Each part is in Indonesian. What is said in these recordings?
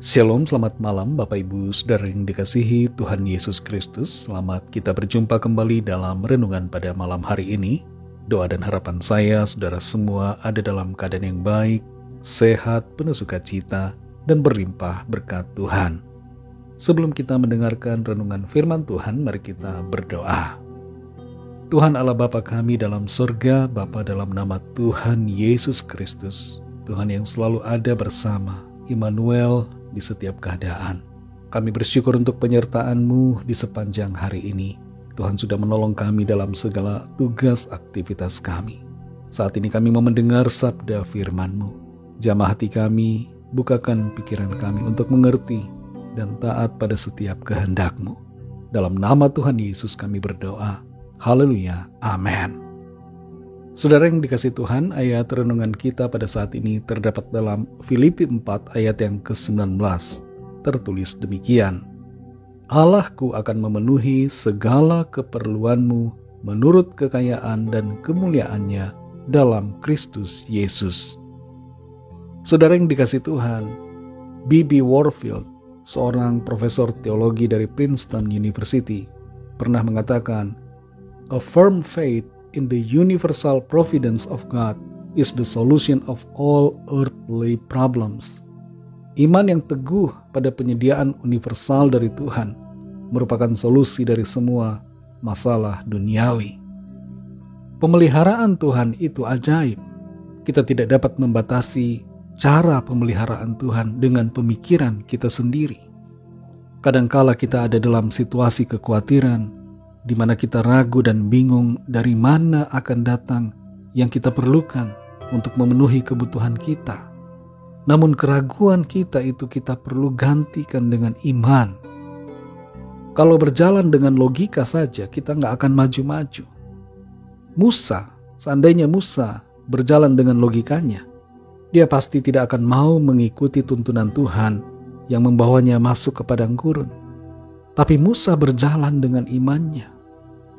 Shalom, selamat malam Bapak Ibu Saudara yang dikasihi Tuhan Yesus Kristus. Selamat kita berjumpa kembali dalam renungan pada malam hari ini. Doa dan harapan saya saudara semua ada dalam keadaan yang baik, sehat, penuh sukacita, dan berlimpah berkat Tuhan. Sebelum kita mendengarkan renungan firman Tuhan, mari kita berdoa. Tuhan Allah Bapa kami dalam surga, Bapa dalam nama Tuhan Yesus Kristus, Tuhan yang selalu ada bersama, Immanuel, di setiap keadaan. Kami bersyukur untuk penyertaan-Mu di sepanjang hari ini. Tuhan sudah menolong kami dalam segala tugas aktivitas kami. Saat ini kami mau mendengar sabda firman-Mu. Jamah hati kami, bukakan pikiran kami untuk mengerti dan taat pada setiap kehendak-Mu. Dalam nama Tuhan Yesus kami berdoa. Haleluya. Amin. Saudara yang dikasihi Tuhan, ayat renungan kita pada saat ini terdapat dalam Filipi 4 ayat yang ke-19. Tertulis demikian, Allahku akan memenuhi segala keperluanmu menurut kekayaan dan kemuliaannya dalam Kristus Yesus. Saudara yang dikasihi Tuhan, B.B. Warfield, seorang profesor teologi dari Princeton University, pernah mengatakan, "A firm faith in the universal providence of God is the solution of all earthly problems." Iman yang teguh pada penyediaan universal dari Tuhan merupakan solusi dari semua masalah duniawi. Pemeliharaan Tuhan itu ajaib. Kita tidak dapat membatasi cara pemeliharaan Tuhan dengan pemikiran kita sendiri. Kadangkala kita ada dalam situasi kekhawatiran, di mana kita ragu dan bingung dari mana akan datang yang kita perlukan untuk memenuhi kebutuhan kita. Namun keraguan kita itu kita perlu gantikan dengan iman. Kalau berjalan dengan logika saja, kita nggak akan maju-maju. Seandainya Musa berjalan dengan logikanya, dia pasti tidak akan mau mengikuti tuntunan Tuhan yang membawanya masuk ke padang gurun. Tapi Musa berjalan dengan imannya,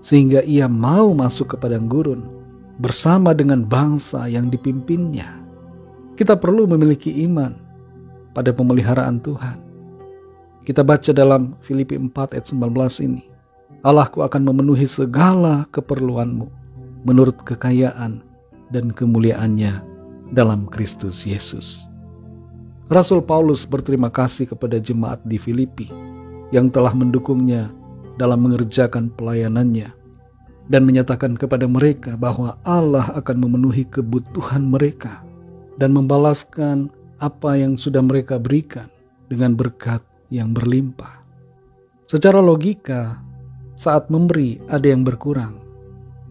sehingga ia mau masuk ke padang gurun bersama dengan bangsa yang dipimpinnya. Kita perlu memiliki iman pada pemeliharaan Tuhan. Kita baca dalam Filipi 4 ayat 19 ini, Allahku akan memenuhi segala keperluanmu menurut kekayaan dan kemuliaannya dalam Kristus Yesus. Rasul Paulus berterima kasih kepada jemaat di Filipi yang telah mendukungnya dalam mengerjakan pelayanannya dan menyatakan kepada mereka bahwa Allah akan memenuhi kebutuhan mereka dan membalaskan apa yang sudah mereka berikan dengan berkat yang berlimpah. Secara logika, saat memberi ada yang berkurang,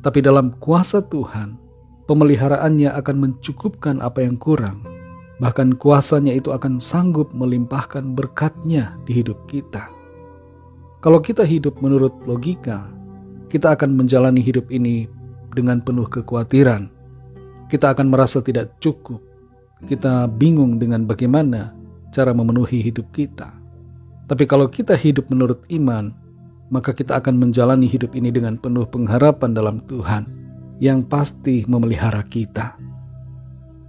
tapi dalam kuasa Tuhan, pemeliharaannya akan mencukupkan apa yang kurang. Bahkan kuasanya itu akan sanggup melimpahkan berkatnya di hidup kita. Kalau kita hidup menurut logika, kita akan menjalani hidup ini dengan penuh kekhawatiran. Kita akan merasa tidak cukup. Kita bingung dengan bagaimana cara memenuhi hidup kita. Tapi kalau kita hidup menurut iman, maka kita akan menjalani hidup ini dengan penuh pengharapan dalam Tuhan yang pasti memelihara kita.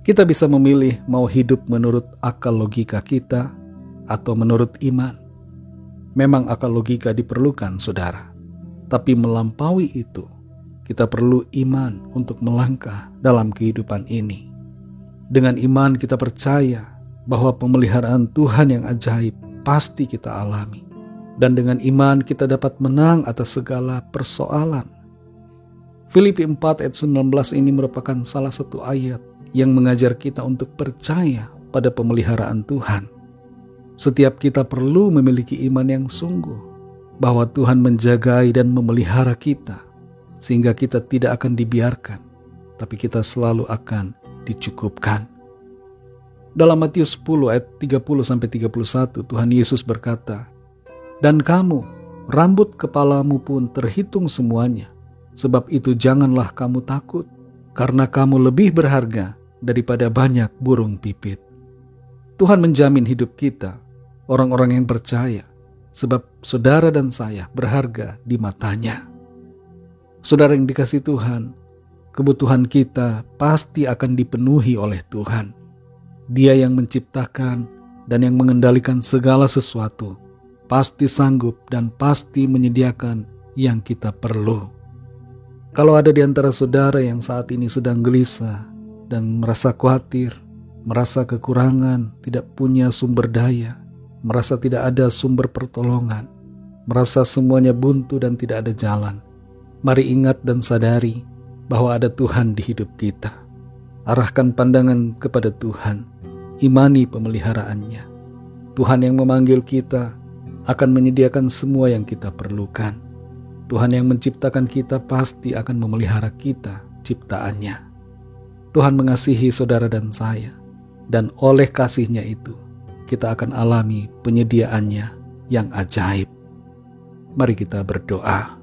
Kita bisa memilih mau hidup menurut akal logika kita atau menurut iman. Memang akal logika diperlukan, saudara. Tapi melampaui itu, kita perlu iman untuk melangkah dalam kehidupan ini. Dengan iman kita percaya bahwa pemeliharaan Tuhan yang ajaib pasti kita alami. Dan dengan iman kita dapat menang atas segala persoalan. Filipi 4 ayat 19 ini merupakan salah satu ayat yang mengajar kita untuk percaya pada pemeliharaan Tuhan. Setiap kita perlu memiliki iman yang sungguh bahwa Tuhan menjagai dan memelihara kita sehingga kita tidak akan dibiarkan, tapi kita selalu akan dicukupkan. Dalam Matius 10 ayat 30-31 Tuhan Yesus berkata, "Dan kamu, rambut kepalamu pun terhitung semuanya, sebab itu janganlah kamu takut, karena kamu lebih berharga daripada banyak burung pipit." Tuhan menjamin hidup kita, orang-orang yang percaya, sebab saudara dan saya berharga di mata-Nya. Saudara yang dikasihi Tuhan, kebutuhan kita pasti akan dipenuhi oleh Tuhan. Dia yang menciptakan dan yang mengendalikan segala sesuatu, pasti sanggup dan pasti menyediakan yang kita perlu. Kalau ada di antara saudara yang saat ini sedang gelisah dan merasa khawatir, merasa kekurangan, tidak punya sumber daya, merasa tidak ada sumber pertolongan, merasa semuanya buntu dan tidak ada jalan, mari ingat dan sadari bahwa ada Tuhan di hidup kita. Arahkan pandangan kepada Tuhan, imani pemeliharaannya. Tuhan yang memanggil kita akan menyediakan semua yang kita perlukan. Tuhan yang menciptakan kita pasti akan memelihara kita, ciptaannya. Tuhan mengasihi saudara dan saya, dan oleh kasih-Nya itu, kita akan alami penyediaannya yang ajaib. Mari kita berdoa.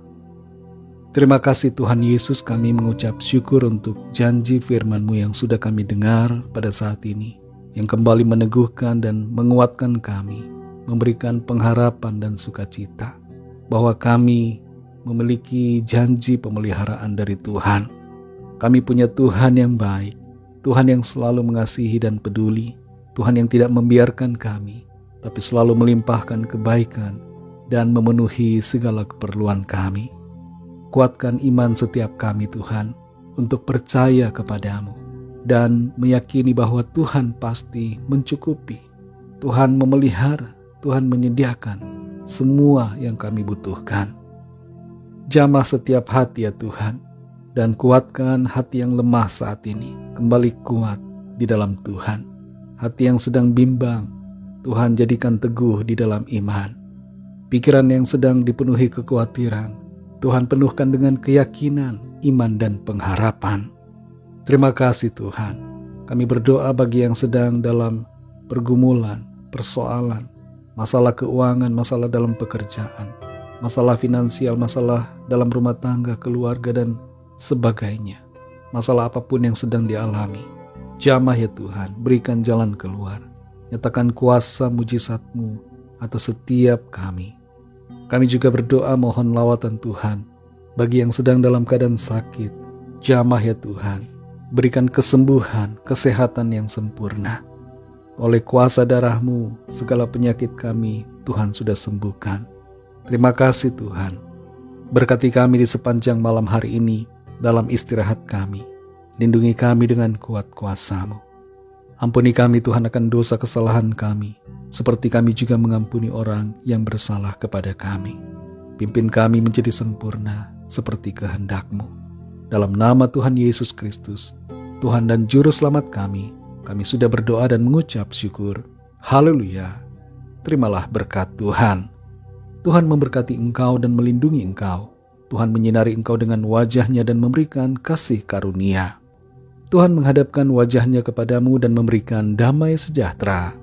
Terima kasih Tuhan Yesus, kami mengucap syukur untuk janji firman-Mu yang sudah kami dengar pada saat ini, yang kembali meneguhkan dan menguatkan kami, memberikan pengharapan dan sukacita, bahwa kami memiliki janji pemeliharaan dari Tuhan. Kami punya Tuhan yang baik, Tuhan yang selalu mengasihi dan peduli, Tuhan yang tidak membiarkan kami, tapi selalu melimpahkan kebaikan dan memenuhi segala keperluan kami. Kuatkan iman setiap kami Tuhan untuk percaya kepadamu dan meyakini bahwa Tuhan pasti mencukupi, Tuhan memelihara, Tuhan menyediakan semua yang kami butuhkan. Jamah setiap hati ya Tuhan, dan kuatkan hati yang lemah saat ini kembali kuat di dalam Tuhan. Hati yang sedang bimbang, Tuhan jadikan teguh di dalam iman. Pikiran yang sedang dipenuhi kekhawatiran, Tuhan penuhkan dengan keyakinan, iman dan pengharapan. Terima kasih Tuhan. Kami berdoa bagi yang sedang dalam pergumulan, persoalan, masalah keuangan, masalah dalam pekerjaan, masalah finansial, masalah dalam rumah tangga, keluarga dan sebagainya. Masalah apapun yang sedang dialami, jamah ya Tuhan, berikan jalan keluar. Nyatakan kuasa mujizat-Mu atas setiap kami. Kami juga berdoa mohon lawatan Tuhan bagi yang sedang dalam keadaan sakit. Jamah ya Tuhan, berikan kesembuhan, kesehatan yang sempurna. Oleh kuasa darah-Mu, segala penyakit kami Tuhan sudah sembuhkan. Terima kasih Tuhan. Berkati kami di sepanjang malam hari ini dalam istirahat kami. Lindungi kami dengan kuat kuasa-Mu. Ampuni kami Tuhan akan dosa kesalahan kami, seperti kami juga mengampuni orang yang bersalah kepada kami. Pimpin kami menjadi sempurna seperti kehendak-Mu. Dalam nama Tuhan Yesus Kristus, Tuhan dan Juru Selamat kami sudah berdoa dan mengucap syukur. Haleluya. Terimalah berkat Tuhan. Tuhan memberkati engkau dan melindungi engkau. Tuhan menyinari engkau dengan wajah-Nya dan memberikan kasih karunia. Tuhan menghadapkan wajah-Nya kepadamu dan memberikan damai sejahtera.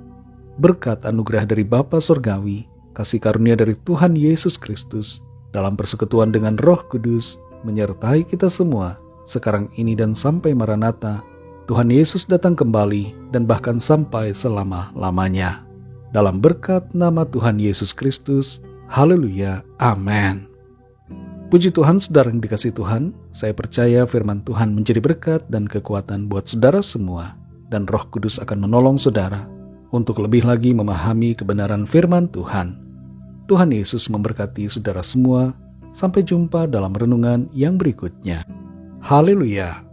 Berkat anugerah dari Bapa Surgawi, kasih karunia dari Tuhan Yesus Kristus, dalam persekutuan dengan Roh Kudus, menyertai kita semua, sekarang ini dan sampai Maranatha, Tuhan Yesus datang kembali dan bahkan sampai selama-lamanya. Dalam berkat nama Tuhan Yesus Kristus, haleluya, amin. Puji Tuhan, saudara yang dikasihi Tuhan, saya percaya firman Tuhan menjadi berkat dan kekuatan buat saudara semua, dan Roh Kudus akan menolong saudara untuk lebih lagi memahami kebenaran firman Tuhan. Tuhan Yesus memberkati saudara semua. Sampai jumpa dalam renungan yang berikutnya. Haleluya.